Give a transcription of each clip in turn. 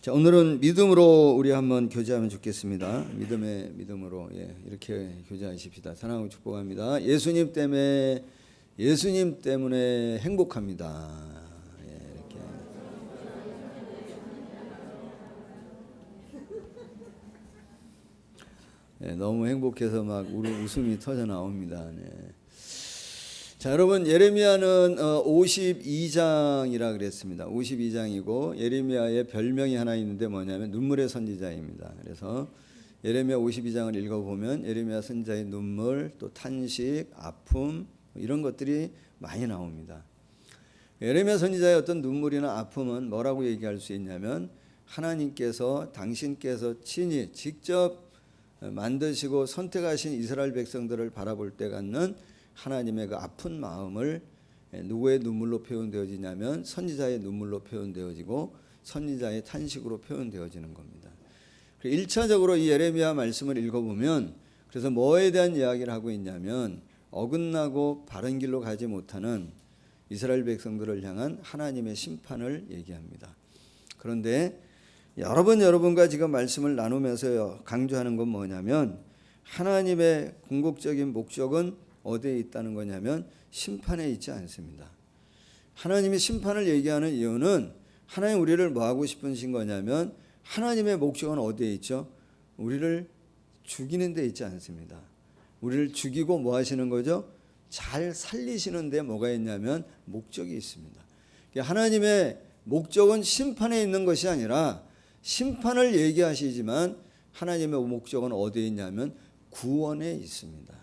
자, 오늘은 믿음으로 우리 한번 교제하면 좋겠습니다. 믿음으로 이렇게 교제하십시다. 사랑하고 축복합니다. 예수님 때문에 행복합니다. 이렇게. 너무 행복해서 막 웃음이 터져 나옵니다. 자, 여러분, 예레미야는 52장이라 그랬습니다. 52장이고 예레미야의 별명이 하나 있는데 뭐냐면 눈물의 선지자입니다. 그래서 예레미야 52장을 읽어보면 예레미야 선지자의 눈물, 또 탄식, 아픔 이런 것들이 많이 나옵니다. 예레미야 선지자의 어떤 눈물이나 아픔은 뭐라고 얘기할 수 있냐면 하나님께서 당신께서 친히 직접 만드시고 선택하신 이스라엘 백성들을 바라볼 때 갖는 하나님의 그 아픈 마음을 누구의 눈물로 표현되어지냐면 선지자의 눈물로 표현되어지고 선지자의 탄식으로 표현되어지는 겁니다. 1차적으로 이 예레미야 말씀을 읽어보면 그래서 뭐에 대한 이야기를 하고 있냐면 어긋나고 바른 길로 가지 못하는 이스라엘 백성들을 향한 하나님의 심판을 얘기합니다. 그런데 여러분과 지금 말씀을 나누면서 강조하는 건 뭐냐면 하나님의 궁극적인 목적은 어디에 있다는 거냐면 심판에 있지 않습니다. 하나님이 심판을 얘기하는 이유는 하나님 우리를 뭐 하고 싶으신 거냐면 하나님의 목적은 어디에 있죠? 우리를 죽이는 데 있지 않습니다. 우리를 죽이고 뭐 하시는 거죠? 잘 살리시는 데 뭐가 있냐면 목적이 있습니다. 하나님의 목적은 심판에 있는 것이 아니라 심판을 얘기하시지만 하나님의 목적은 어디에 있냐면 구원에 있습니다.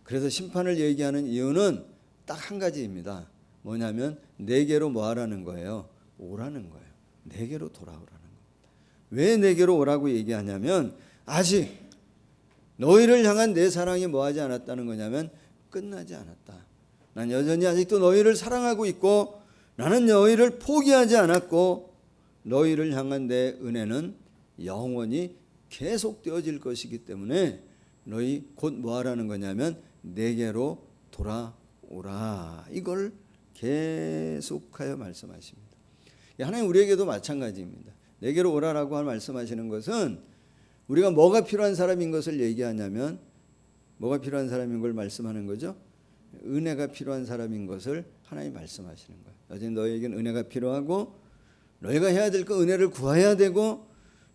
그래서 심판을 얘기하는 이유는 딱 한 가지입니다. 뭐냐면 내게로 뭐 하라는 거예요? 오라는 거예요. 내게로 돌아오라는 겁니다. 왜 내게로 오라고 얘기하냐면 아직 너희를 향한 내 사랑이 뭐 하지 않았다는 거냐면 끝나지 않았다. 난 여전히 아직도 너희를 사랑하고 있고 나는 너희를 포기하지 않았고 너희를 향한 내 은혜는 영원히 계속되어질 것이기 때문에 너희 곧 뭐 하라는 거냐면 내게로 돌아오라. 이걸 계속하여 말씀하십니다. 하나님 우리에게도 마찬가지입니다. 내게로 오라라고 말씀하시는 것은 우리가 뭐가 필요한 사람인 것을 얘기하냐면 뭐가 필요한 사람인 걸 말씀하는 거죠? 은혜가 필요한 사람인 것을 하나님 말씀하시는 거예요. 여전히 너희에게는 은혜가 필요하고 너희가 해야 될 거 은혜를 구해야 되고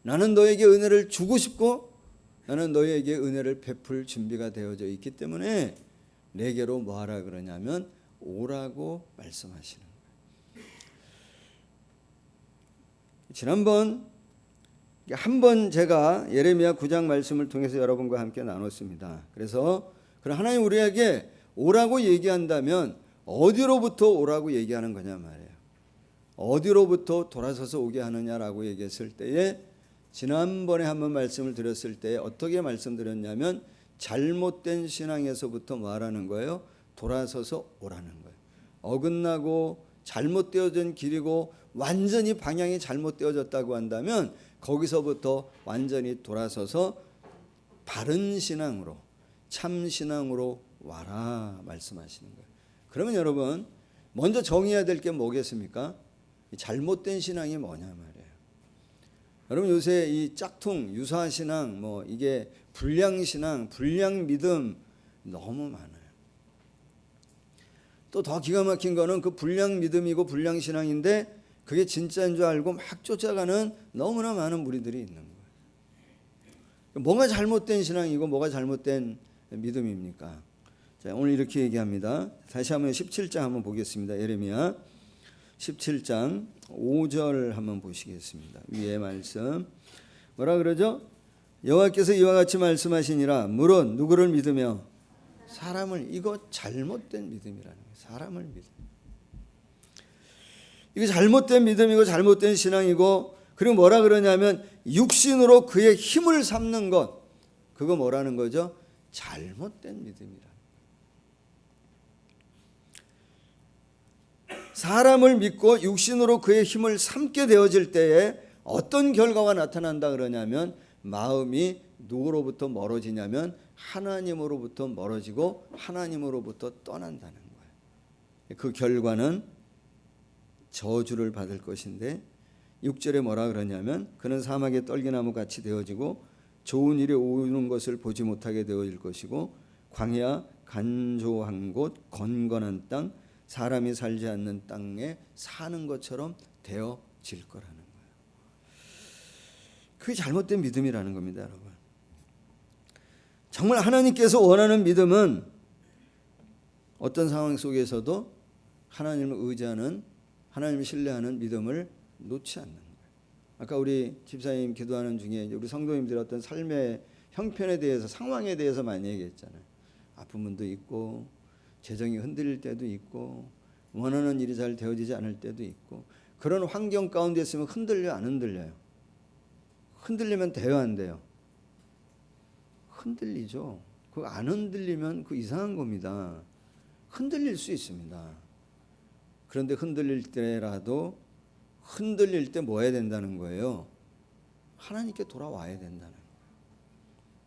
나는 너에게 은혜를 주고 싶고 나는 너희에게 은혜를 베풀 준비가 되어져 있기 때문에 내게로 뭐 하라 그러냐면 오라고 말씀하시는 거예요. 지난번 한번 제가 예레미야 9장 말씀을 통해서 여러분과 함께 나눴습니다. 그래서 하나님 우리에게 오라고 얘기한다면 어디로부터 오라고 얘기하는 거냐 말이에요. 어디로부터 돌아서서 오게 하느냐라고 얘기했을 때에 지난번에 한번 말씀을 드렸을 때 어떻게 말씀드렸냐면 잘못된 신앙에서부터 말하는 거예요. 돌아서서 오라는 거예요. 어긋나고 잘못되어진 길이고 완전히 방향이 잘못되어졌다고 한다면 거기서부터 완전히 돌아서서 바른 신앙으로 참 신앙으로 와라 말씀하시는 거예요. 그러면 여러분 먼저 정의해야 될 게 뭐겠습니까? 잘못된 신앙이 뭐냐 말이에요. 여러분 요새 이 짝퉁 유사 신앙 이게 불량 신앙, 불량 믿음 너무 많아요. 또 더 기가 막힌 거는 그 불량 믿음이고 불량 신앙인데 그게 진짜인 줄 알고 막 쫓아가는 너무나 많은 무리들이 있는 거예요. 뭐가 잘못된 신앙이고 뭐가 잘못된 믿음입니까? 자, 오늘 이렇게 얘기합니다. 다시 한번 17장 한번 보겠습니다. 예레미야 17장 5절 한번 보시겠습니다. 위에 말씀 뭐라 그러죠? 여호와께서 이와 같이 말씀하시니라. 물론 누구를 믿으며 사람을. 이거 잘못된 믿음이라는 거예요. 사람을 믿음. 이거 잘못된 믿음이고 잘못된 신앙이고 그리고 뭐라 그러냐면 육신으로 그의 힘을 삼는 것. 그거 뭐라는 거죠? 잘못된 믿음이라. 사람을 믿고 육신으로 그의 힘을 삼게 되어질 때에 어떤 결과가 나타난다 그러냐면 마음이 누구로부터 멀어지냐면 하나님으로부터 멀어지고 하나님으로부터 떠난다는 거예요. 그 결과는 저주를 받을 것인데 6절에 뭐라 그러냐면 그는 사막의 떨기나무 같이 되어지고 좋은 일이 오는 것을 보지 못하게 되어질 것이고 광야 간조한 곳 건건한 땅 사람이 살지 않는 땅에 사는 것처럼 되어질 거라는 거예요. 그게 잘못된 믿음이라는 겁니다, 여러분. 정말 하나님께서 원하는 믿음은 어떤 상황 속에서도 하나님을 의지하는, 하나님을 신뢰하는 믿음을 놓지 않는 거예요. 아까 우리 집사님 기도하는 중에 우리 성도님들의 어떤 삶의 형편에 대해서, 상황에 대해서 많이 얘기했잖아요. 아픈 분도 있고 재정이 흔들릴 때도 있고 원하는 일이 잘 되어지지 않을 때도 있고 그런 환경 가운데 있으면 흔들려 안 흔들려요? 흔들리면 돼요 안 돼요? 흔들리죠. 그거 안 흔들리면 그 이상한 겁니다. 흔들릴 수 있습니다. 그런데 흔들릴 때라도 흔들릴 때 뭐 해야 된다는 거예요? 하나님께 돌아와야 된다는 거예요.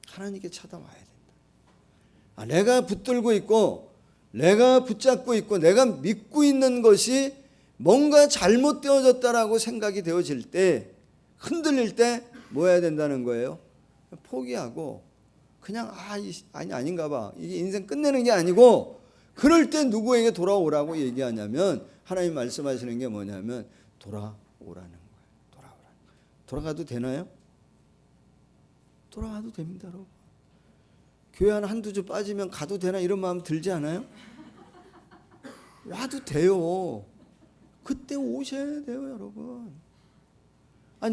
하나님께 찾아와야 된다. 내가 붙들고 있고 내가 붙잡고 있고 내가 믿고 있는 것이 뭔가 잘못되어졌다라고 생각이 되어질 때 흔들릴 때 뭐 해야 된다는 거예요? 포기하고 그냥 아닌가 봐. 이게 인생 끝내는 게 아니고 그럴 때 누구에게 돌아오라고 얘기하냐면 하나님 말씀하시는 게 뭐냐면 돌아오라는 거예요. 돌아가도 되나요? 돌아가도 됩니다, 여러분. 교회 한두 주 빠지면 가도 되나 이런 마음 들지 않아요? 와도 돼요. 그때 오셔야 돼요, 여러분.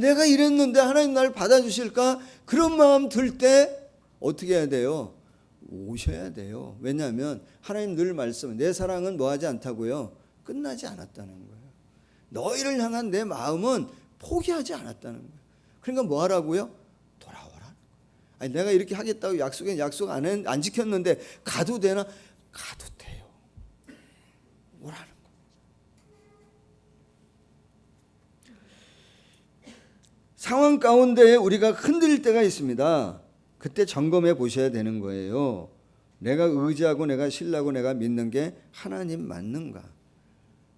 내가 이랬는데 하나님 날 받아주실까? 그런 마음 들 때 어떻게 해야 돼요? 오셔야 돼요. 왜냐하면 하나님 늘 말씀, 내 사랑은 뭐하지 않다고요? 끝나지 않았다는 거예요. 너희를 향한 내 마음은 포기하지 않았다는 거예요. 그러니까 뭐 하라고요? 돌아오라는 거예요. 내가 이렇게 하겠다고 약속 안 지켰는데 가도 되나? 가도 돼요. 오라는 거예요. 상황 가운데 우리가 흔들릴 때가 있습니다. 그때 점검해 보셔야 되는 거예요. 내가 의지하고 내가 신뢰하고 내가 믿는 게 하나님 맞는가?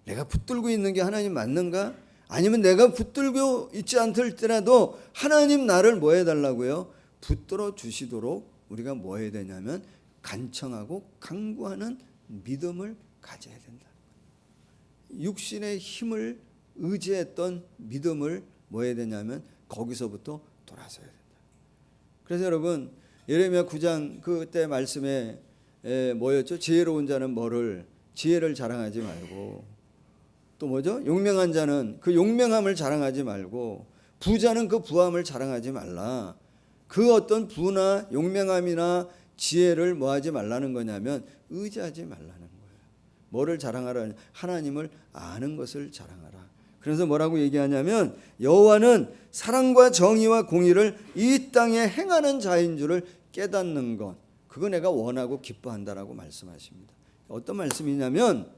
내가 붙들고 있는 게 하나님 맞는가? 아니면 내가 붙들고 있지 않더라도 하나님 나를 뭐 해달라고요? 붙들어 주시도록 우리가 뭐 해야 되냐면 간청하고 간구하는 믿음을 가져야 된다. 육신의 힘을 의지했던 믿음을 뭐 해야 되냐면 거기서부터 돌아서야 된다. 그래서 여러분 예레미야 9장 그때 말씀에 뭐였죠? 지혜로운 자는 지혜를 자랑하지 말고 또 뭐죠? 용맹한 자는 그 용맹함을 자랑하지 말고 부자는 그 부함을 자랑하지 말라. 그 어떤 부나 용맹함이나 지혜를 뭐 하지 말라는 거냐면 의지하지 말라는 거예요. 뭐를 자랑하라? 하나님을 아는 것을 자랑하라. 그래서 뭐라고 얘기하냐면 여호와는 사랑과 정의와 공의를 이 땅에 행하는 자인 줄을 깨닫는 것, 그거 내가 원하고 기뻐한다라고 말씀하십니다. 어떤 말씀이냐면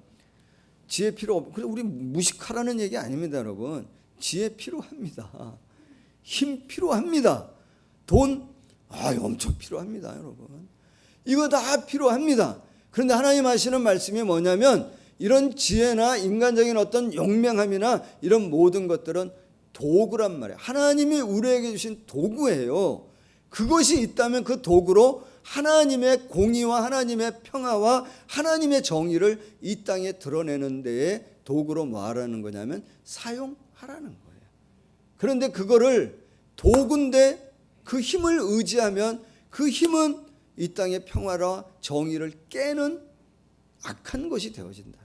지혜 필요 없고 우리 무식하라는 얘기 아닙니다, 여러분. 지혜 필요합니다. 힘 필요합니다. 돈 엄청 필요합니다, 여러분. 이거 다 필요합니다. 그런데 하나님 하시는 말씀이 뭐냐면 이런 지혜나 인간적인 어떤 용맹함이나 이런 모든 것들은 도구란 말이에요. 하나님이 우리에게 주신 도구예요. 그것이 있다면 그 도구로 하나님의 공의와 하나님의 평화와 하나님의 정의를 이 땅에 드러내는 데에 도구로 뭐 하라는 거냐면 사용하라는 거예요. 그런데 그거를 도구인데 그 힘을 의지하면 그 힘은 이 땅의 평화와 정의를 깨는 악한 것이 되어진다.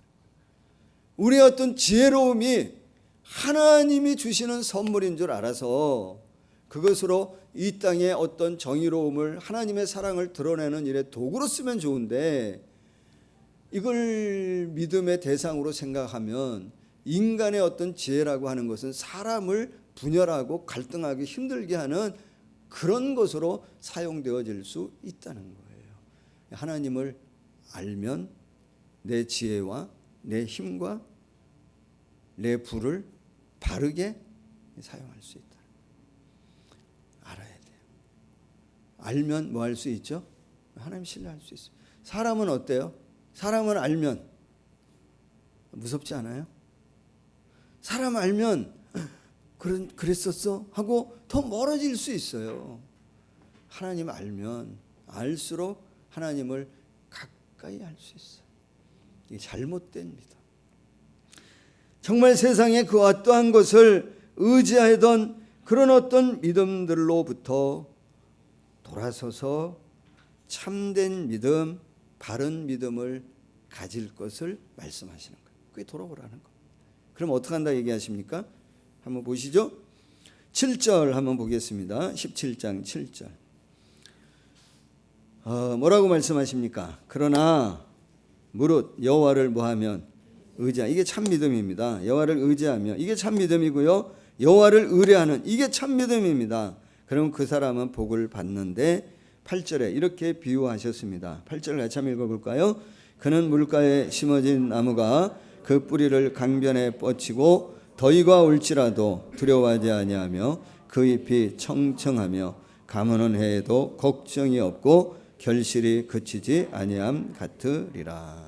우리의 어떤 지혜로움이 하나님이 주시는 선물인 줄 알아서 그것으로 이 땅의 어떤 정의로움을 하나님의 사랑을 드러내는 일에 도구로 쓰면 좋은데 이걸 믿음의 대상으로 생각하면 인간의 어떤 지혜라고 하는 것은 사람을 분열하고 갈등하기 힘들게 하는 그런 것으로 사용되어질 수 있다는 거예요. 하나님을 알면 내 지혜와 내 힘과 내 부를 바르게 사용할 수 있다. 알아야 돼요. 알면 뭐 할 수 있죠? 하나님 신뢰할 수 있어요. 사람은 어때요? 사람은 알면 무섭지 않아요? 사람 알면 그랬었어? 하고 더 멀어질 수 있어요. 하나님 알면 알수록 하나님을 가까이 할 수 있어요. 이게 잘못된 믿음. 정말 세상에 그 어떠한 것을 의지하던 그런 어떤 믿음들로부터 돌아서서 참된 믿음, 바른 믿음을 가질 것을 말씀하시는 거예요. 그게 돌아오라는 거예요. 그럼 어떻게 한다 얘기하십니까? 한번 보시죠. 7절 한번 보겠습니다. 17장 7절. 뭐라고 말씀하십니까? 그러나 무릇 여호와를 뭐하면 의지하. 이게 참 믿음입니다. 여호와를 의지하며 이게 참 믿음이고요. 여호와를 의뢰하는 이게 참 믿음입니다. 그럼 그 사람은 복을 받는데 8절에 이렇게 비유하셨습니다. 8절 같이 한번 읽어볼까요? 그는 물가에 심어진 나무가 그 뿌리를 강변에 뻗치고 더위가 올지라도 두려워하지 아니하며 그 잎이 청청하며 가무는 해에도 걱정이 없고 결실이 그치지 아니함 같으리라.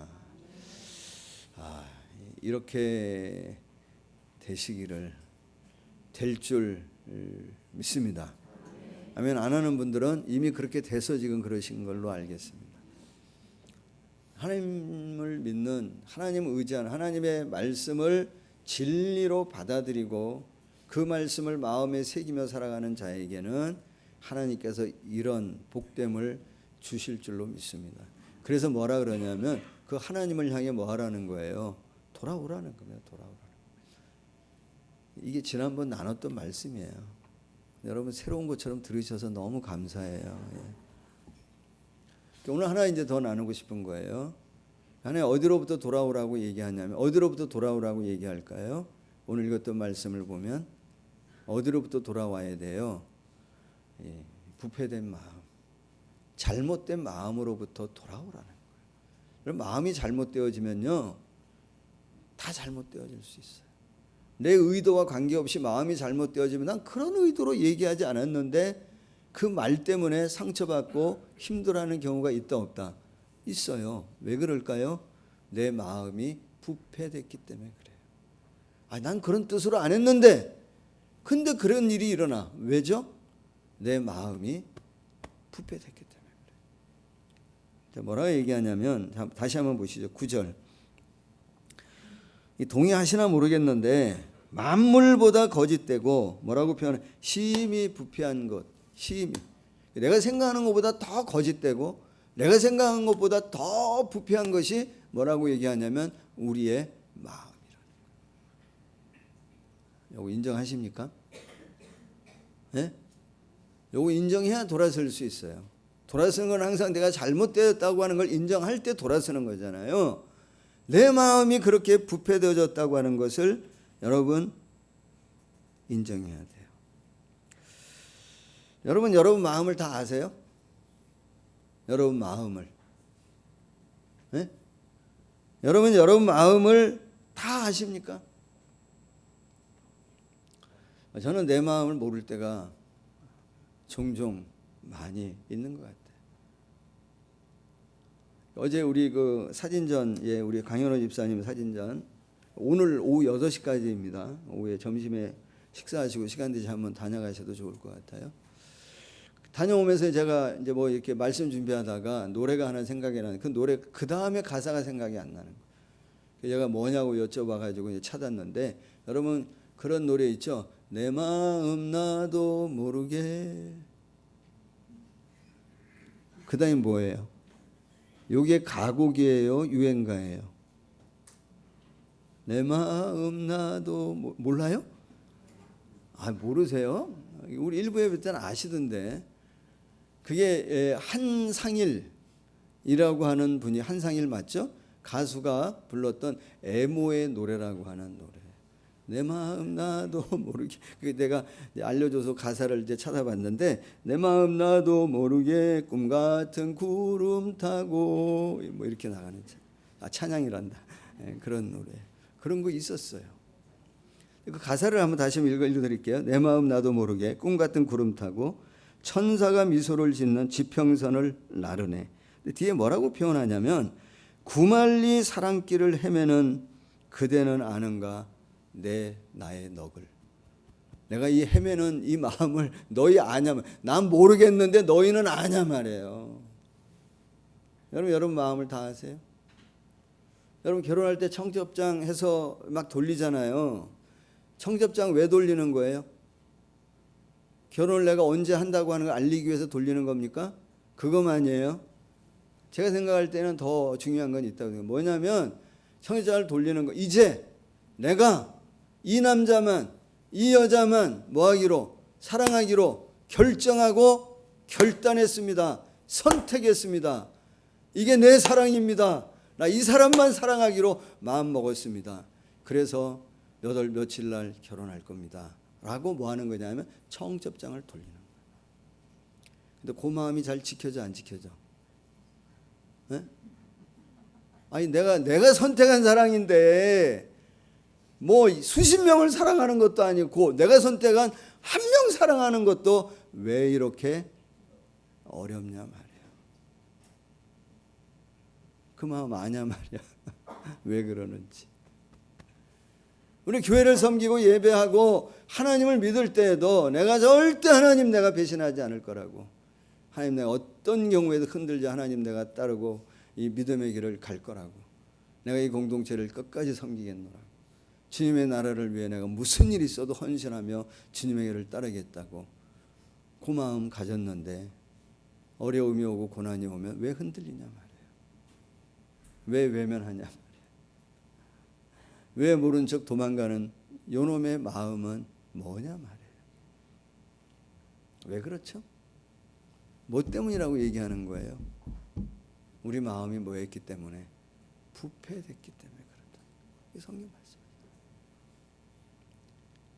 이렇게 되시기를 될 줄 믿습니다. 아멘. 안 하는 분들은 이미 그렇게 돼서 지금 그러신 걸로 알겠습니다. 하나님을 믿는, 하나님을 의지하는, 하나님의 말씀을 진리로 받아들이고 그 말씀을 마음에 새기며 살아가는 자에게는 하나님께서 이런 복됨을 주실 줄로 믿습니다. 그래서 뭐라 그러냐면 그 하나님을 향해 뭐 하라는 거예요? 돌아오라는 겁니다. 돌아오라는 거예요. 이게 지난번 나눴던 말씀이에요. 여러분 새로운 것처럼 들으셔서 너무 감사해요. 오늘 하나 이제 더 나누고 싶은 거예요. 하나님 어디로부터 돌아오라고 얘기하냐면 어디로부터 돌아오라고 얘기할까요? 오늘 읽었던 말씀을 보면 어디로부터 돌아와야 돼요? 부패된 마음, 잘못된 마음으로부터 돌아오라는 거예요. 그럼 마음이 잘못되어지면요 다 잘못되어질 수 있어요. 내 의도와 관계없이 마음이 잘못되어지면 난 그런 의도로 얘기하지 않았는데 그 말 때문에 상처받고 힘들어하는 경우가 있다 없다? 있어요. 왜 그럴까요? 내 마음이 부패됐기 때문에 그래요. 난 그런 뜻으로 안 했는데 근데 그런 일이 일어나. 왜죠? 내 마음이 부패됐기 때문에 그래요. 뭐라고 얘기하냐면 다시 한번 보시죠. 9절. 동의하시나 모르겠는데 만물보다 거짓되고 뭐라고 표현해? 심히 부패한 것. 심히. 내가 생각하는 것보다 더 거짓되고 내가 생각하는 것보다 더 부패한 것이 뭐라고 얘기하냐면 우리의 마음이라는 거예요. 이거 인정하십니까? 네? 이거 인정해야 돌아설 수 있어요. 돌아서는 건 항상 내가 잘못되었다고 하는 걸 인정할 때 돌아서는 거잖아요. 내 마음이 그렇게 부패되어졌다고 하는 것을 여러분 인정해야 돼요. 여러분 마음을 다 아세요? 여러분 마음을. 네? 여러분 마음을 다 아십니까? 저는 내 마음을 모를 때가 종종 많이 있는 것 같아요. 어제 우리 그 사진전에 우리 강현호 집사님 사진전 오늘 오후 6시까지입니다. 오후에 점심에 식사하시고 시간 되시 한번 다녀가셔도 좋을 것 같아요. 다녀오면서 제가 이제 뭐 이렇게 말씀 준비하다가 노래가 하나 생각이 나는 그 노래 그 다음에 가사가 생각이 안 나는 거예요. 제가 뭐냐고 여쭤봐가지고 이제 찾았는데 여러분 그런 노래 있죠? 내 마음 나도 모르게. 그 다음에 뭐예요? 요게 가곡이에요? 유행가예요? 내 마음 나도 몰라요? 모르세요? 우리 일부 예배 때는 아시던데 그게 한상일이라고 하는 분이 한상일 맞죠? 가수가 불렀던 애모의 노래라고 하는 노래. 내 마음 나도 모르게. 내가 알려줘서 가사를 이제 찾아봤는데 내 마음 나도 모르게 꿈 같은 구름 타고 뭐 이렇게 나가는 찬양이란다. 그런 노래. 그런 거 있었어요. 그 가사를 한번 다시 읽어드릴게요. 내 마음 나도 모르게 꿈 같은 구름 타고 천사가 미소를 짓는 지평선을 나르네. 뒤에 뭐라고 표현하냐면 구말리 사랑길을 헤매는 그대는 아는가 내 나의 넋을. 내가 이 헤매는 이 마음을 너희 아냐, 난 모르겠는데 너희는 아냐 말이에요. 여러분 마음을 다 아세요? 여러분 결혼할 때 청첩장 해서 막 돌리잖아요. 청첩장 왜 돌리는 거예요? 결혼을 내가 언제 한다고 하는 걸 알리기 위해서 돌리는 겁니까? 그것만이에요. 제가 생각할 때는 더 중요한 건 있다고 생각해요. 뭐냐면 청첩장을 돌리는 거. 이제 내가 이 남자만 이 여자만 뭐하기로 사랑하기로 결정하고 결단했습니다. 선택했습니다. 이게 내 사랑입니다. 나 이 사람만 사랑하기로 마음 먹었습니다. 그래서 몇 월 며칠 날 결혼할 겁니다. 라고 뭐 하는 거냐면 청첩장을 돌리는 거예요. 근데 그 마음이 잘 지켜져 안 지켜져? 네? 아니 내가 선택한 사랑인데 뭐 수십 명을 사랑하는 것도 아니고 내가 선택한 한 명 사랑하는 것도 왜 이렇게 어렵냐 말이야. 그 마음 아냐 말이야. 왜 그러는지. 우리 교회를 섬기고 예배하고 하나님을 믿을 때에도 내가 절대 하나님 내가 배신하지 않을 거라고, 하나님 내가 어떤 경우에도 흔들지 하나님 내가 따르고 이 믿음의 길을 갈 거라고, 내가 이 공동체를 끝까지 섬기겠노라고, 주님의 나라를 위해 내가 무슨 일이 있어도 헌신하며 주님의 길을 따르겠다고 그 마음 가졌는데 어려움이 오고 고난이 오면 왜 흔들리냐 말이에요. 왜 외면하냐 말이에요. 왜 모른 척 도망가는 요놈의 마음은 뭐냐 말이에요. 왜 그렇죠? 뭐 때문이라고 얘기하는 거예요? 우리 마음이 뭐였기 때문에? 부패됐기 때문에 그렇다. 이 성경 말씀.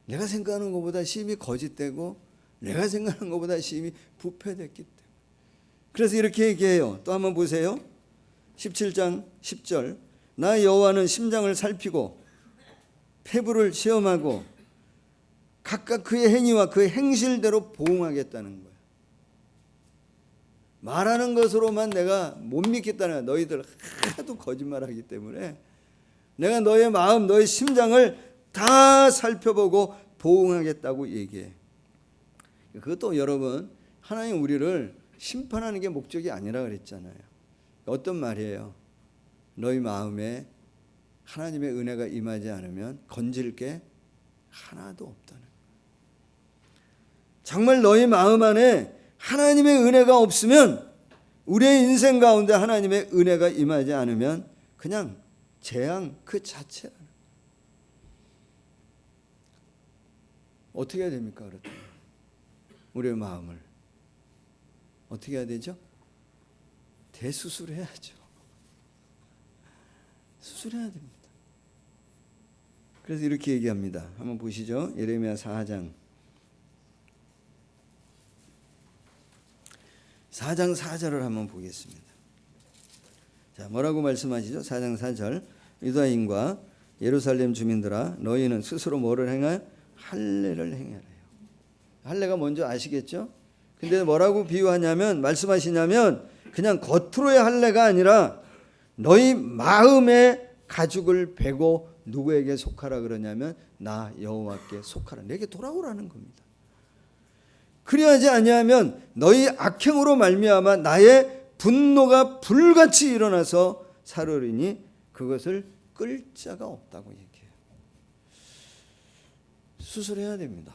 내가 생각하는 것보다 심히 거짓되고 내가 생각하는 것보다 심히 부패됐기 때문에. 그래서 이렇게 얘기해요. 또 한번 보세요. 17장 10절. 나 여호와는 심장을 살피고 폐부를 시험하고 각각 그의 행위와 그의 행실대로 보응하겠다는 거예요. 말하는 것으로만 내가 못 믿겠다는 거야. 너희들 하도 거짓말하기 때문에 내가 너의 마음, 너의 심장을 다 살펴보고 보응하겠다고 얘기해. 그것도 여러분, 하나님 우리를 심판하는 게 목적이 아니라 그랬잖아요. 어떤 말이에요? 너희 마음에 하나님의 은혜가 임하지 않으면 건질 게 하나도 없다는 거예요. 정말 너희 마음 안에 하나님의 은혜가 없으면, 우리의 인생 가운데 하나님의 은혜가 임하지 않으면 그냥 재앙 그 자체라는 거예요. 어떻게 해야 됩니까? 그렇다면 우리의 마음을 어떻게 해야 되죠? 대수술해야죠. 수술해야 됩니다. 그래서 이렇게 얘기합니다. 한번 보시죠. 예레미야 4장 4절을 한번 보겠습니다. 자, 뭐라고 말씀하시죠? 4장 4절. 유다인과 예루살렘 주민들아, 너희는 스스로 뭐를 행하여? 할례를 행하래요. 할례가 뭔지 아시겠죠? 근데 뭐라고 비유하냐면, 말씀하시냐면 그냥 겉으로의 할례가 아니라 너희 마음의 가죽을 베고 누구에게 속하라 그러냐면 나 여호와께 속하라. 내게 돌아오라는 겁니다. 그리하지 아니하면 너희 악행으로 말미암아 나의 분노가 불같이 일어나서 사르리니 그것을 끌 자가 없다고 얘기해요. 수술해야 됩니다.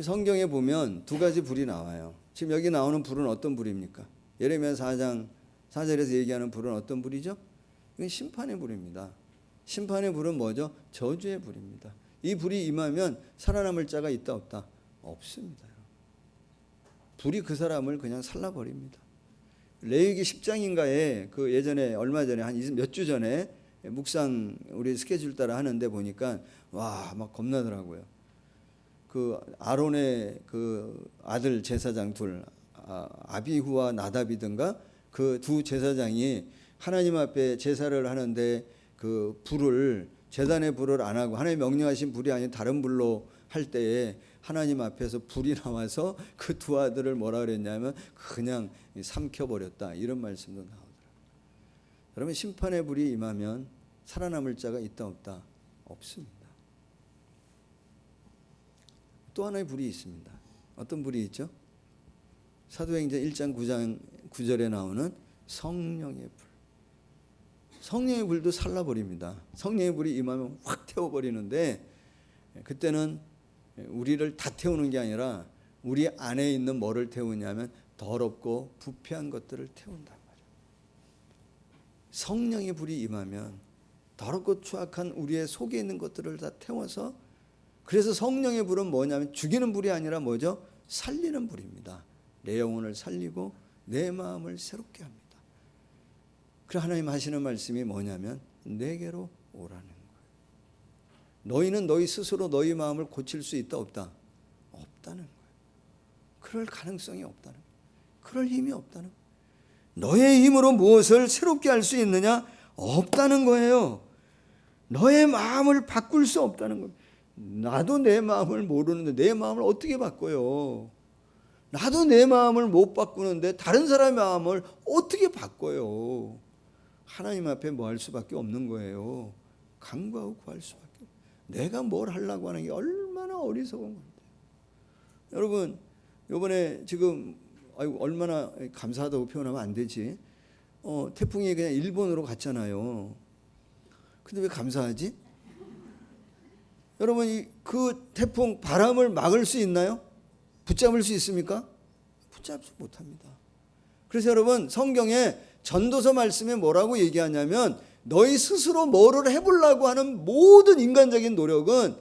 성경에 보면 두 가지 불이 나와요. 지금 여기 나오는 불은 어떤 불입니까? 예레미야 4장 4절에서 얘기하는 불은 어떤 불이죠? 이건 심판의 불입니다. 심판의 불은 뭐죠? 저주의 불입니다. 이 불이 임하면 살아남을 자가 있다 없다? 없습니다. 불이 그 사람을 그냥 살라버립니다. 레위기 10장인가에 그 예전에 얼마 전에 한 몇 주 전에 묵상 우리 스케줄 따라 하는데 보니까 와 막 겁나더라고요. 그 아론의 그 아들 제사장 둘, 아비후와 나답이든가 그 두 제사장이 하나님 앞에 제사를 하는데 그 불을, 제단의 불을 안 하고 하나님 명령하신 불이 아닌 다른 불로 할 때에 하나님 앞에서 불이 나와서 그 두 아들을 뭐라 그랬냐면 그냥 삼켜버렸다, 이런 말씀도 나오더라고요. 여러분, 심판의 불이 임하면 살아남을 자가 있다 없다? 없습니다. 또 하나의 불이 있습니다. 어떤 불이 있죠? 사도행전 1장 9장 9절에 나오는 성령의 불. 성령의 불도 살라버립니다. 성령의 불이 임하면 확 태워버리는데, 그때는 우리를 다 태우는 게 아니라 우리 안에 있는 뭐를 태우냐면 더럽고 부패한 것들을 태운단 말이에요. 성령의 불이 임하면 더럽고 추악한 우리의 속에 있는 것들을 다 태워서, 그래서 성령의 불은 뭐냐면 죽이는 불이 아니라 뭐죠? 살리는 불입니다. 내 영혼을 살리고 내 마음을 새롭게 합니다. 그래 하나님 하시는 말씀이 뭐냐면 내게로 오라는 거예요. 너희는 너희 스스로 너희 마음을 고칠 수 있다 없다? 없다는 거예요. 그럴 가능성이 없다는 거예요. 그럴 힘이 없다는 거예요. 너의 힘으로 무엇을 새롭게 할 수 있느냐? 없다는 거예요. 너의 마음을 바꿀 수 없다는 거예요. 나도 내 마음을 모르는데 내 마음을 어떻게 바꿔요? 나도 내 마음을 못 바꾸는데 다른 사람의 마음을 어떻게 바꿔요? 하나님 앞에 뭐 할 수밖에 없는 거예요. 간구하고 구할 수밖에 없어요. 내가 뭘 하려고 하는 게 얼마나 어리석은 건데. 여러분, 이번에 지금 얼마나 감사하다고 표현하면 안 되지. 태풍이 그냥 일본으로 갔잖아요. 근데 왜 감사하지? 여러분, 그 태풍 바람을 막을 수 있나요? 붙잡을 수 있습니까? 붙잡지 못합니다. 그래서 여러분, 성경에 전도서 말씀에 뭐라고 얘기하냐면 너희 스스로 뭐를 해보려고 하는 모든 인간적인 노력은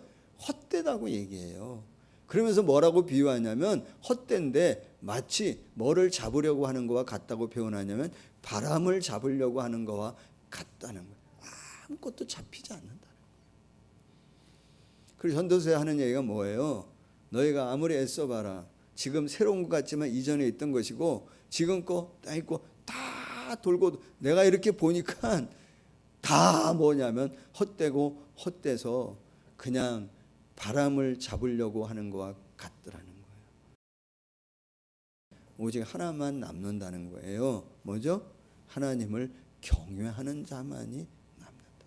헛되다고 얘기해요. 그러면서 뭐라고 비유하냐면 헛된데 마치 뭐를 잡으려고 하는 거와 같다고 표현하냐면 바람을 잡으려고 하는 거와 같다는 거예요. 아무것도 잡히지 않는다는 거예요. 그리고 전도서에 하는 얘기가 뭐예요? 너희가 아무리 애써봐라. 지금 새로운 것 같지만 이전에 있던 것이고 지금 거 다 있고 다 돌고 내가 이렇게 보니까 다 뭐냐면 헛되고 헛돼서 그냥 바람을 잡으려고 하는 것과 같더라는 거예요. 오직 하나만 남는다는 거예요. 뭐죠? 하나님을 경외하는 자만이 남는다.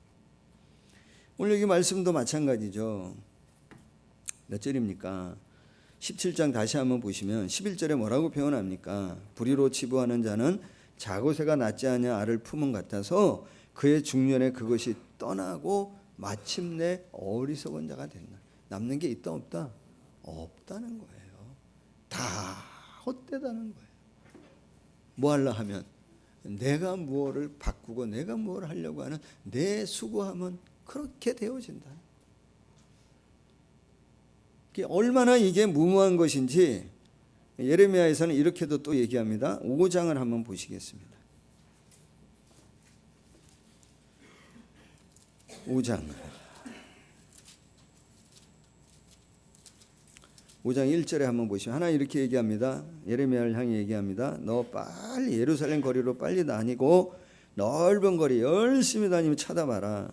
오늘 여기 말씀도 마찬가지죠. 몇 절입니까? 17장 다시 한번 보시면 11절에 뭐라고 표현합니까? 불의로 치부하는 자는 자고새가 낫지 않냐 알을 품은 같아서 그의 중년에 그것이 떠나고 마침내 어리석은 자가 된다. 남는 게 있다 없다? 없다는 거예요. 다 헛되다는 거예요. 뭐 하려 하면 내가 무엇을 바꾸고 내가 무엇을 하려고 하는 내 수고함은 그렇게 되어진다. 얼마나 이게 무모한 것인지 예레미야에서는 이렇게도 또 얘기합니다. 5장을 한번 보시겠습니다. 5장 1절에 한번 보시면 하나 이렇게 얘기합니다. 예레미야를 향해 얘기합니다. 너 빨리 예루살렘 거리로 빨리 다니고 넓은 거리 열심히 다니며 찾아봐라.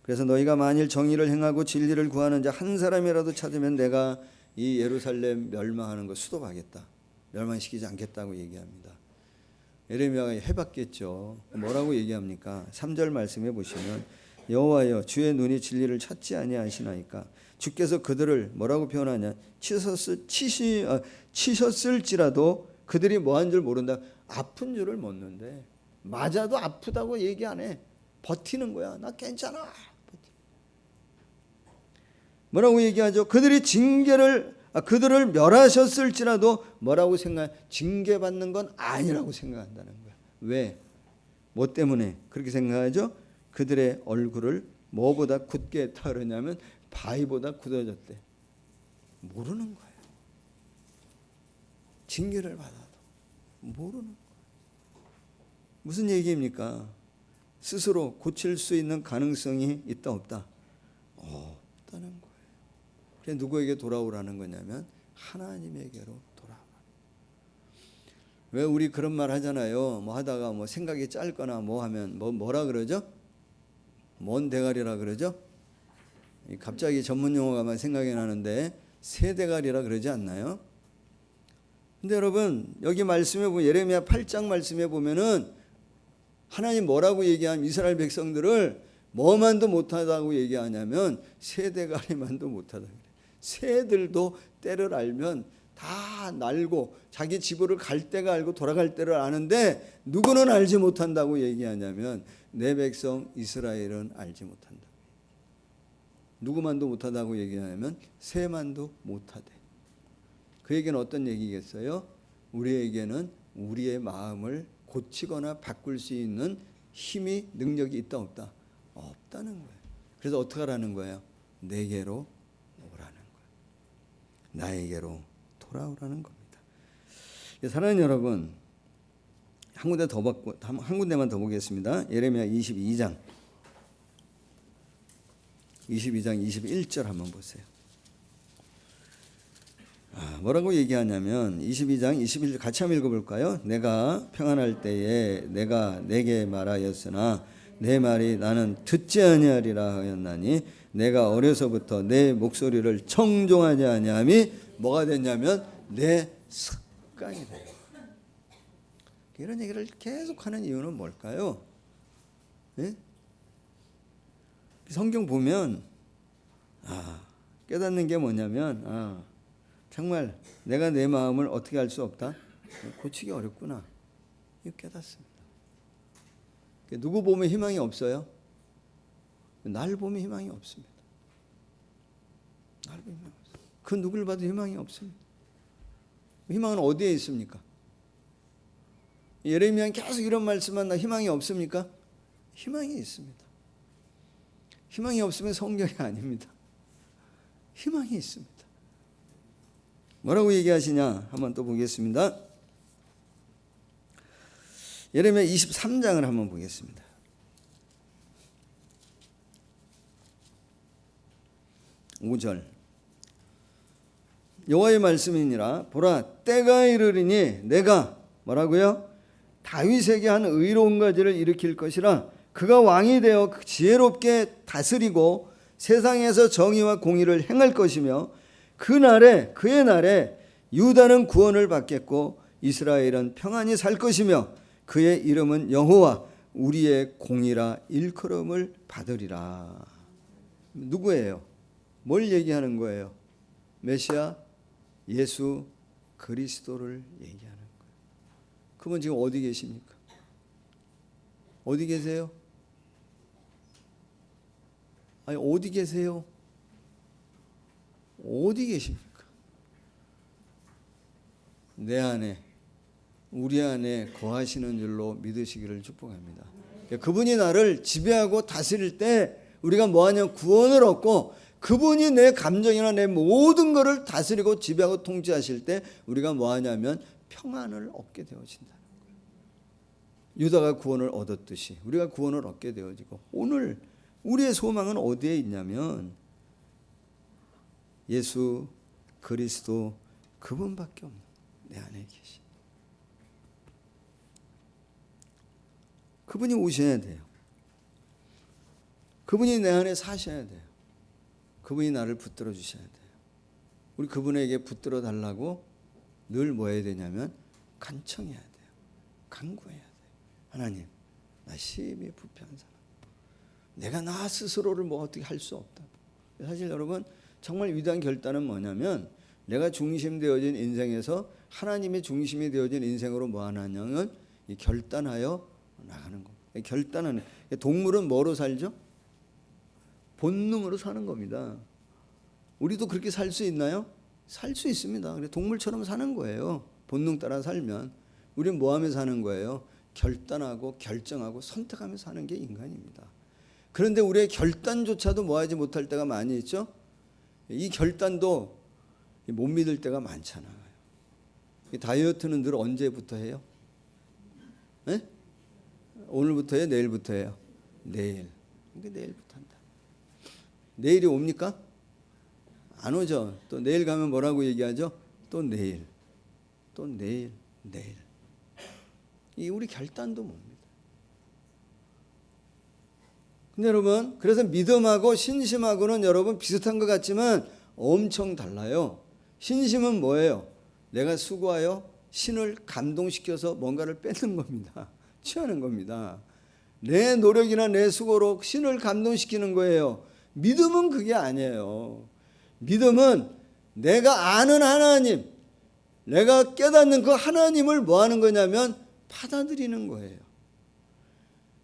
그래서 너희가 만일 정의를 행하고 진리를 구하는 자 한 사람이라도 찾으면 내가 이 예루살렘 멸망하는 거 수도하겠다. 멸망시키지 않겠다고 얘기합니다. 예레미야가 해봤겠죠. 뭐라고 얘기합니까? 3절 말씀해 보시면 여호와여 주의 눈이 진리를 찾지 아니하시나이까. 주께서 그들을 뭐라고 표현하냐? 치셨을지라도 그들이 뭐한 줄 모른다. 아픈 줄을 묻는데 맞아도 아프다고 얘기 안 해. 버티는 거야. 나 괜찮아. 뭐라고 얘기하죠? 그들이 그들을 멸하셨을지라도 뭐라고 생각해? 징계받는 건 아니라고 생각한다는 거야. 왜? 뭐 때문에 그렇게 생각하죠? 그들의 얼굴을 뭐보다 굳게 했다 그러냐면 바위보다 굳어졌대. 모르는 거예요. 징계를 받아도 모르는 거예요. 무슨 얘기입니까? 스스로 고칠 수 있는 가능성이 있다 없다? 없다는 거예요. 그래 누구에게 돌아오라는 거냐면 하나님에게로 돌아오라. 왜 우리 그런 말 하잖아요. 뭐 하다가 뭐 생각이 짧거나 뭐 하면 뭐라 그러죠? 뭔 대가리라 그러죠? 갑자기 전문 용어가 생각이 나는데 새대가리라 그러지 않나요? 근데 여러분 여기 말씀해 보면 예레미야 8장 말씀해 보면은 하나님 뭐라고 얘기하면 이스라엘 백성들을 뭐만도 못하다고 얘기하냐면 새대가리만도 못하다 그래. 새들도 때를 알면 다 날고 자기 집으로 갈 때가 알고 돌아갈 때를 아는데 누구는 알지 못한다고 얘기하냐면 내 백성 이스라엘은 알지 못한다. 누구만도 못하다고 얘기하냐면 새만도 못하대. 그 얘기는 어떤 얘기겠어요? 우리에게는 우리의 마음을 고치거나 바꿀 수 있는 힘이 능력이 있다 없다? 없다는 거예요. 그래서 어떻게 하라는 거예요? 내게로 오라는 거예요. 나에게로 돌아오라는 겁니다. 사랑하는 여러분, 한 군데만 더 보겠습니다. 예레미야 22장 21절 한번 보세요. 뭐라고 얘기하냐면 22장 21절 같이 한번 읽어볼까요? 내가 평안할 때에 내가 내게 말하였으나 내 말이 나는 듣지 아니하리라 하였나니 내가 어려서부터 내 목소리를 청종하지 아니함이 뭐가 됐냐면 내 습관이 돼요. 이런 얘기를 계속하는 이유는 뭘까요? 네? 성경 보면 깨닫는 게 뭐냐면 정말 내가 내 마음을 어떻게 할 수 없다? 고치기 어렵구나. 이거 깨닫습니다. 누구 보면 희망이 없어요? 날 보면 희망이 없습니다. 날 보면 희망이 없어요. 그 누굴 봐도 희망이 없습니다. 희망은 어디에 있습니까? 예레미야는 계속 이런 말씀만 나 희망이 없습니까? 희망이 있습니다. 희망이 없으면 성경이 아닙니다. 희망이 있습니다. 뭐라고 얘기하시냐? 한번 또 보겠습니다. 예레미야 23장을 한번 보겠습니다. 5절 여호와의 말씀이니라 보라 때가 이르리니 내가 뭐라고요? 다윗에게 한 의로운 가지를 일으킬 것이라 그가 왕이 되어 지혜롭게 다스리고 세상에서 정의와 공의를 행할 것이며 그의 날에 유다는 구원을 받겠고 이스라엘은 평안히 살 것이며 그의 이름은 여호와 우리의 공이라 일컬음을 받으리라. 누구예요? 뭘 얘기하는 거예요? 메시아 예수 그리스도를 얘기하는 거예요. 그분 지금 어디 계십니까? 어디 계세요? 아니 어디 계세요? 어디 계십니까? 내 안에 우리 안에 거하시는 줄로 믿으시기를 축복합니다. 그분이 나를 지배하고 다스릴 때 우리가 뭐하냐 구원을 얻고 그분이 내 감정이나 내 모든 것을 다스리고 지배하고 통치하실 때 우리가 뭐하냐면 평안을 얻게 되어진다는 거예요. 유다가 구원을 얻었듯이 우리가 구원을 얻게 되어지고 오늘 우리의 소망은 어디에 있냐면 예수 그리스도 그분밖에 없는 내 안에 계신 그분이 오셔야 돼요. 그분이 내 안에 사셔야 돼요. 그분이 나를 붙들어 주셔야 돼요. 우리 그분에게 붙들어 달라고 늘 뭐 해야 되냐면 간청해야 돼요. 간구해야 돼요. 하나님 나 심히 부패한 사람. 내가 나 스스로를 뭐 어떻게 할 수 없다. 사실 여러분 정말 위대한 결단은 뭐냐면 내가 중심되어진 인생에서 하나님의 중심이 되어진 인생으로 뭐 하냐면 결단하여 나가는 겁니다. 결단하는 동물은 뭐로 살죠? 본능으로 사는 겁니다. 우리도 그렇게 살 수 있나요? 살 수 있습니다. 동물처럼 사는 거예요. 본능 따라 살면 우리는 뭐 하며 사는 거예요? 결단하고 결정하고 선택하며 사는 게 인간입니다. 그런데 우리의 결단조차도 뭐 하지 못할 때가 많이 있죠? 이 결단도 못 믿을 때가 많잖아요. 다이어트는 늘 언제부터 해요? 네? 오늘부터 해요? 내일부터 해요? 내일. 내일부터 한다. 내일이 옵니까? 안 오죠. 또 내일 가면 뭐라고 얘기하죠? 또 내일. 또 내일. 내일. 이 우리 결단도 뭡니다. 근데 여러분, 그래서 믿음하고 신심하고는 여러분 비슷한 것 같지만 엄청 달라요. 신심은 뭐예요? 내가 수고하여 신을 감동시켜서 뭔가를 뺏는 겁니다. 취하는 겁니다. 내 노력이나 내 수고로 신을 감동시키는 거예요. 믿음은 그게 아니에요. 믿음은 내가 아는 하나님, 내가 깨닫는 그 하나님을 뭐 하는 거냐면 받아들이는 거예요.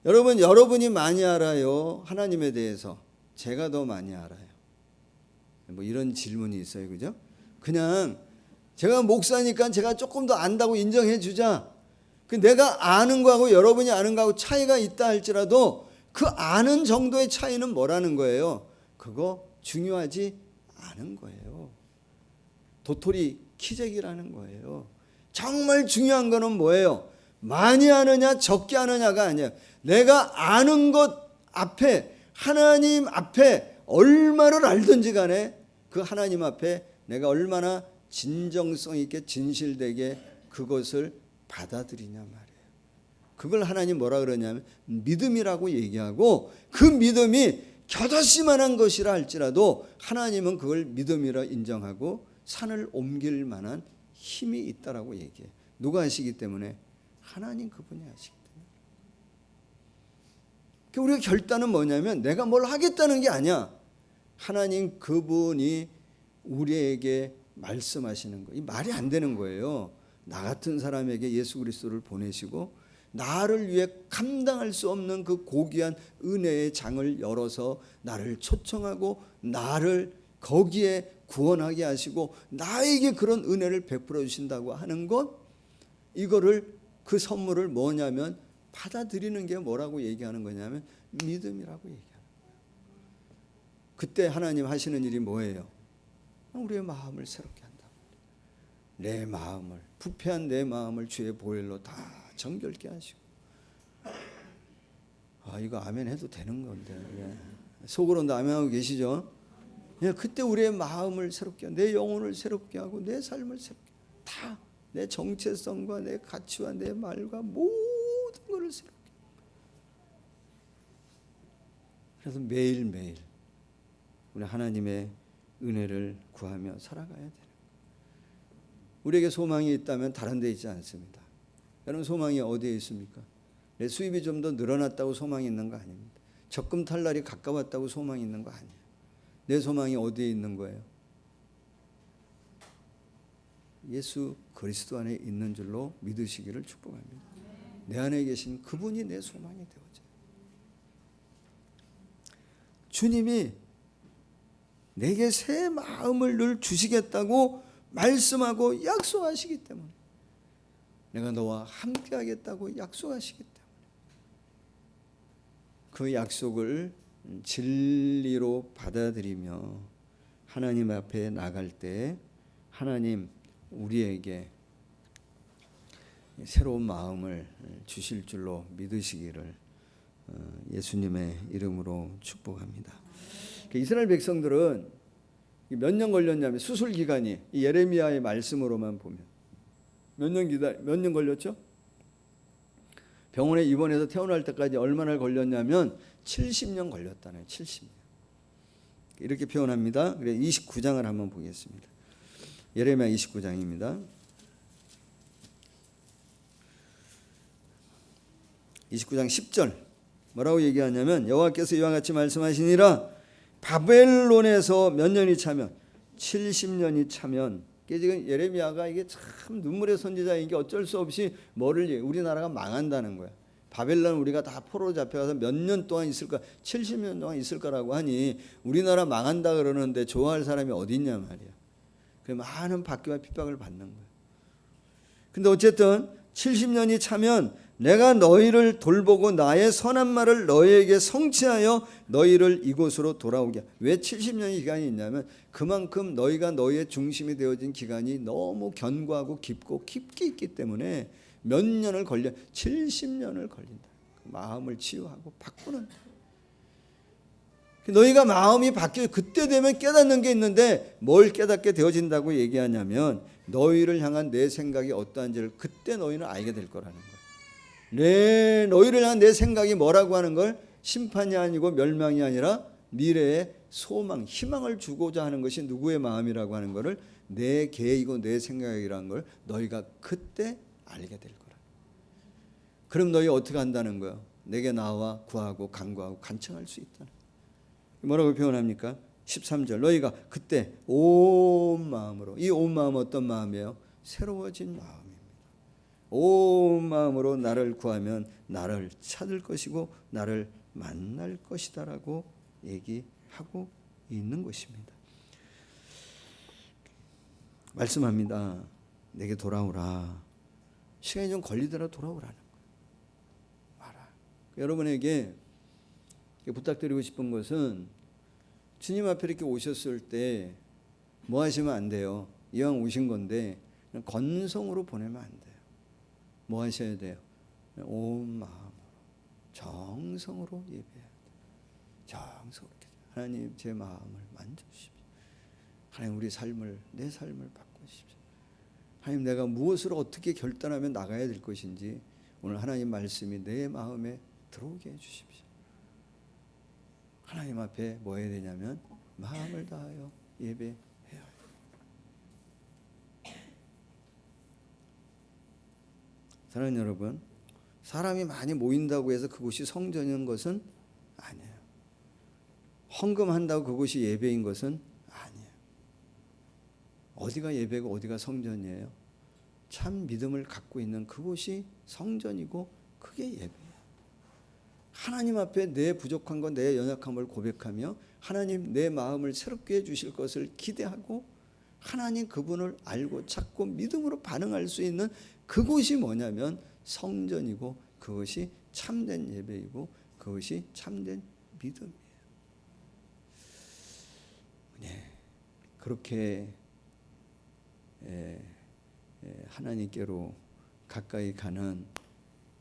여러분이 많이 알아요? 하나님에 대해서? 제가 더 많이 알아요. 뭐 이런 질문이 있어요. 그죠? 그냥 제가 목사니까 제가 조금 더 안다고 인정해 주자. 그 내가 아는 거하고 여러분이 아는 거하고 차이가 있다 할지라도 그 아는 정도의 차이는 뭐라는 거예요? 그거 중요하지 않은 거예요. 도토리 키재기라는 거예요. 정말 중요한 거는 뭐예요? 많이 아느냐 적게 아느냐가 아니에요. 내가 아는 것 앞에, 하나님 앞에 얼마를 알든지 간에 그 하나님 앞에 내가 얼마나 진정성 있게 진실되게 그것을 받아들이냐 말이에요. 그걸 하나님 뭐라 그러냐면 믿음이라고 얘기하고, 그 믿음이 겨자씨만한 것이라 할지라도 하나님은 그걸 믿음이라 인정하고 산을 옮길 만한 힘이 있다라고 얘기해요. 누가 하시기 때문에? 하나님 그분이 하시기 때문에. 우리가 결단은 뭐냐면 내가 뭘 하겠다는 게 아니야. 하나님 그분이 우리에게 말씀하시는 거. 이 말이 안 되는 거예요. 나 같은 사람에게 예수 그리스도를 보내시고 나를 위해 감당할 수 없는 그 고귀한 은혜의 장을 열어서 나를 초청하고 나를 거기에 구원하게 하시고 나에게 그런 은혜를 베풀어 주신다고 하는 것, 이거를 그 선물을 뭐냐면 받아들이는 게 뭐라고 얘기하는 거냐면 믿음이라고 얘기하는 거예요. 그때 하나님 하시는 일이 뭐예요? 우리의 마음을 새롭게 한다. 내 마음을, 부패한 내 마음을 주의 보혈로 다 정결케 하시고. 이거 아멘 해도 되는 건데. 속으로는 아멘하고 계시죠? 그때 우리의 마음을 새롭게 하고 내 영혼을 새롭게 하고 내 삶을 새롭게 다 내 정체성과 내 가치와 내 말과 모든 것을 새롭게. 그래서 매일매일 우리 하나님의 은혜를 구하며 살아가야 돼요. 우리에게 소망이 있다면 다른 데 있지 않습니다. 여러분, 소망이 어디에 있습니까? 내 수입이 좀 더 늘어났다고 소망이 있는 거 아닙니다. 적금 탈 날이 가까웠다고 소망이 있는 거 아니에요. 내 소망이 어디에 있는 거예요? 예수 그리스도 안에 있는 줄로 믿으시기를 축복합니다. 내 안에 계신 그분이 내 소망이 되어져요. 주님이 내게 새 마음을 늘 주시겠다고 말씀하고 약속하시기 때문에, 내가 너와 함께 하겠다고 약속하시기 때문에 그 약속을 진리로 받아들이며 하나님 앞에 나갈 때 하나님 우리에게 새로운 마음을 주실 줄로 믿으시기를 예수님의 이름으로 축복합니다. 이스라엘 백성들은 몇 년 걸렸냐면, 수술 기간이 이 예레미야의 말씀으로만 보면 몇 년 걸렸죠? 병원에 입원해서 태어날 때까지 얼마나 걸렸냐면 70년 걸렸다네요. 70년. 이렇게 표현합니다. 그래 29장을 한번 보겠습니다. 예레미야 29장입니다. 29장 10절 뭐라고 얘기하냐면, 여호와께서 이와 같이 말씀하시니라, 바벨론에서 몇 년이 차면, 70년이 차면. 지금 예레미야가 이게 참 눈물의 선지자인 게 어쩔 수 없이 뭐를, 우리나라가 망한다는 거야. 바벨론 우리가 다 포로로 잡혀가서 몇 년 동안 있을까? 70년 동안 있을 거라고 하니 우리나라 망한다 그러는데 좋아할 사람이 어디 있냐 말이야. 그 많은 박해와 핍박을 받는 거야. 근데 어쨌든 70년이 차면 내가 너희를 돌보고 나의 선한 말을 너희에게 성취하여 너희를 이곳으로 돌아오게. 왜 70년의 기간이 있냐면 그만큼 너희가 너희의 중심이 되어진 기간이 너무 견고하고 깊고 깊게 있기 때문에 몇 년을 걸려, 70년을 걸린다. 마음을 치유하고 바꾸는. 너희가 마음이 바뀌어 그때 되면 깨닫는 게 있는데, 뭘 깨닫게 되어진다고 얘기하냐면 너희를 향한 내 생각이 어떠한지를 그때 너희는 알게 될 거라는 거예요. 너희를 향한 내 생각이 뭐라고 하는 걸, 심판이 아니고 멸망이 아니라 미래의 소망, 희망을 주고자 하는 것이 누구의 마음이라고 하는 것을, 내 계획이고 내 생각이라는 걸 너희가 그때 알게 될 거라. 그럼 너희 어떻게 한다는 거예요? 내게 나와 구하고 간구하고 간청할 수 있다는. 뭐라고 표현합니까? 13절 너희가 그때 온 마음으로, 이 온 마음은 어떤 마음이에요? 새로워진 마음입니다. 온 마음으로 나를 구하면 나를 찾을 것이고 나를 만날 것이다라고 얘기하고 있는 것입니다. 말씀합니다. 내게 돌아오라. 시간이 좀 걸리더라도 돌아오라는 거예요. 와라. 여러분에게 부탁드리고 싶은 것은 주님 앞에 이렇게 오셨을 때 뭐 하시면 안 돼요. 이왕 오신 건데 그냥 건성으로 보내면 안 돼요. 뭐 하셔야 돼요? 온 마음으로 정성으로 예배해야 돼요. 정성으로 하나님 제 마음을 만져주십시오. 하나님 우리 삶을, 내 삶을 바꾸십시오. 하나님 내가 무엇으로 어떻게 결단하면 나가야 될 것인지 오늘 하나님 말씀이 내 마음에 들어오게 해주십시오. 하나님 앞에 뭐 해야 되냐면 마음을 다하여 예배해야 해요. 사랑하는 여러분, 사람이 많이 모인다고 해서 그곳이 성전인 것은 아니에요. 헌금한다고 그곳이 예배인 것은 아니에요. 어디가 예배고 어디가 성전이에요? 참 믿음을 갖고 있는 그곳이 성전이고 그게 예배예요. 하나님 앞에 내 부족한 것, 내 연약함을 고백하며 하나님 내 마음을 새롭게 해주실 것을 기대하고 하나님 그분을 알고 찾고 믿음으로 반응할 수 있는 그곳이 뭐냐면 성전이고 그것이 참된 예배이고 그것이 참된 믿음이에요. 네, 그렇게 하나님께로 가까이 가는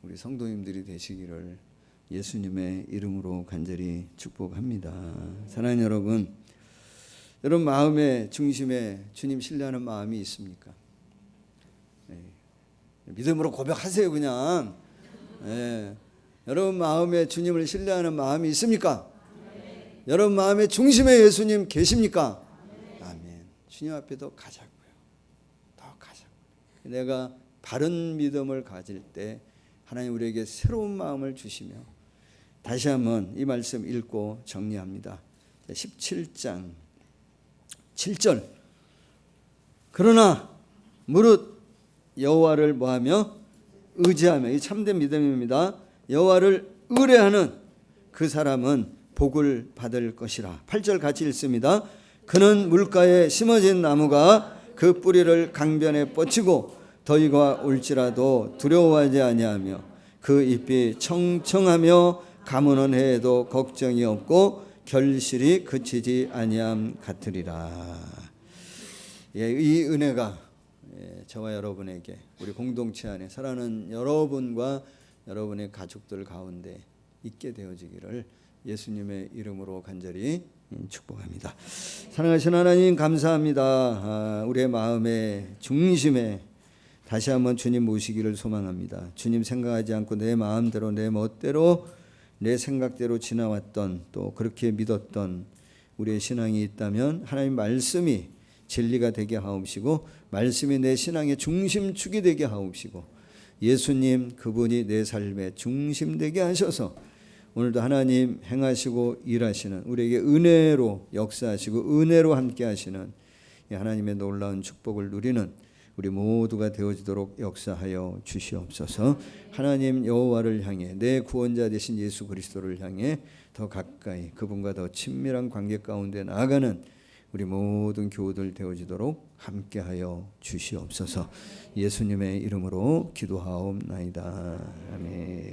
우리 성도님들이 되시기를 예수님의 이름으로 간절히 축복합니다. 사랑하는 여러분, 여러분 마음의 중심에 주님 신뢰하는 마음이 있습니까? 믿음으로 고백하세요. 그냥 여러분 마음에 주님을 신뢰하는 마음이 있습니까? 여러분 마음의 중심에 예수님 계십니까? 아멘. 주님 앞에 더 가자고요. 더 가자고요. 내가 바른 믿음을 가질 때 하나님 우리에게 새로운 마음을 주시며 다시 한번 이 말씀 읽고 정리합니다. 17장 7절 그러나 무릇 여호와를 뭐하며 의지하며, 이 참된 믿음입니다. 여호와를 의뢰하는 그 사람은 복을 받을 것이라. 8절 같이 읽습니다. 그는 물가에 심어진 나무가 그 뿌리를 강변에 뻗치고 더위가 올지라도 두려워하지 아니하며 그 잎이 청청하며 가무는 해에도 걱정이 없고 결실이 그치지 아니함 같으리라. 이 은혜가 저와 여러분에게 우리 공동체 안에 살아가는 여러분과 여러분의 가족들 가운데 있게 되어지기를 예수님의 이름으로 간절히 축복합니다. 사랑하신 하나님 감사합니다. 우리의 마음의 중심에 다시 한번 주님 모시기를 소망합니다. 주님 생각하지 않고 내 마음대로 내 멋대로 내 생각대로 지나왔던 또 그렇게 믿었던 우리의 신앙이 있다면 하나님 말씀이 진리가 되게 하옵시고 말씀이 내 신앙의 중심축이 되게 하옵시고 예수님 그분이 내 삶의 중심 되게 하셔서 오늘도 하나님 행하시고 일하시는 우리에게 은혜로 역사하시고 은혜로 함께 하시는 하나님의 놀라운 축복을 누리는 우리 모두가 되어지도록 역사하여 주시옵소서. 하나님 여호와를 향해 내 구원자 되신 예수 그리스도를 향해 더 가까이 그분과 더 친밀한 관계 가운데 나아가는 우리 모든 교우들 되어지도록 함께하여 주시옵소서. 예수님의 이름으로 기도하옵나이다. 아멘.